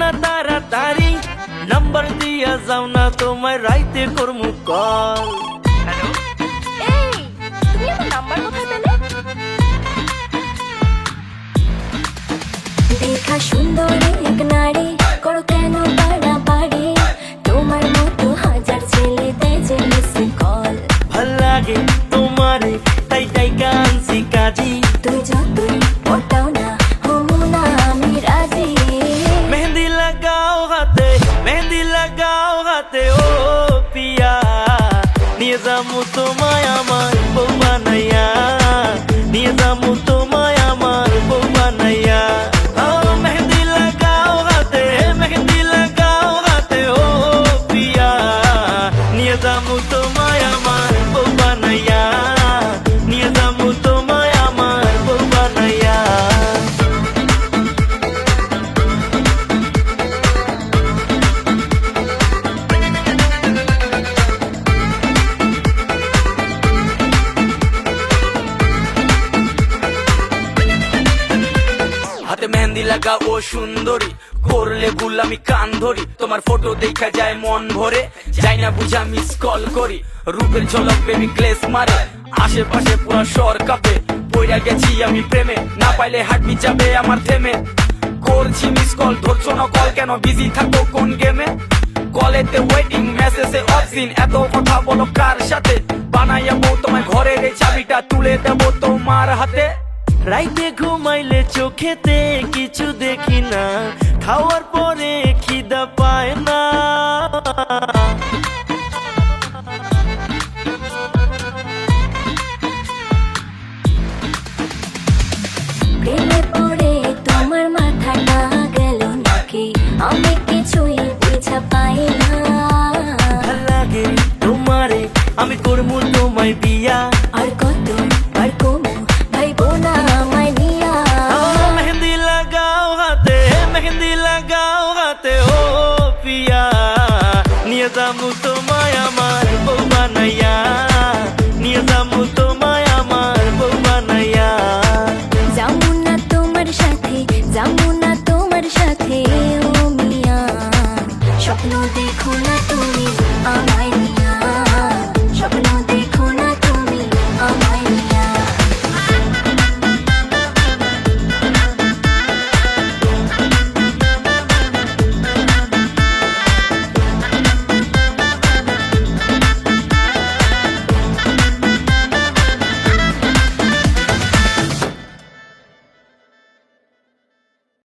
না তাড়াতাড়ি নাম্বার দিয়া যাও না তোমায় রাইতে করমু কল। হ্যালো, এই তুমি আমার নাম্বার কোথায় পেলে? দেখা সুন্দর এক নারী করো কেন বাড়াবাড়ি, তোমার মতো হাজার ছেলে দেয় যে মিস কল। ভাল লাগে তোমারে তাই তাই কানছি কাজী, তুই যতই পটাও না হমু না আমি রাজি। মেহেন্দি লাগাও হাতে, মেহেন্দি লাগাও হাতে ও পিয়া, নিয়ে যামু তোমায় আমার বউ বানাইয়া, নিয়ে যামু তোমায় আমার বউ বানাইয়া। ও মেহেন্দি লাগাও হাতে, মেহেন্দি লাগাও হাতে ও পিয়া, নিয়ে যামু তোমায় আমার বউ বানাইয়া, নিয়ে যামু তোমায় আমার বউ বানাইয়া। হাতে মেহেন্দি লাগা ও সুন্দরী, করলে ভুল আমি কান ধরি, তোমার ফটো দেখা যায় মন ভরে, যাই না বুঝা মিস কল করি, রূপের ঝলক বেবি গ্লেস মারে, আশেপাশে পুরো শহর কাঁপে, পইরা গেছি আমি প্রেমে, না পাইলে হাঁটবি যাবে আমার থেমে, করছি মিস কল ধরছো না কল কেন, বিজি থাকো কোন গেমে, কলেতে ওয়েটিং মেসেজে অপশন, এত কথা বলো কার সাথে, বানাইয়া বউ তোমার ঘরের এই চাবিটা তুলে দেবো তোমার হাতে। রাইতে ঘুমাইলে চোখেতে কিছু দেখি না, খাওয়ার পরে খিদা পায় না, প্রেমে পড়ে তোমার মাথাটা গেল নাকি, আমি কিছুই বুঝা পাই না। ভাল লাগে তোমারে আমি করবো তোমায় বিয়া,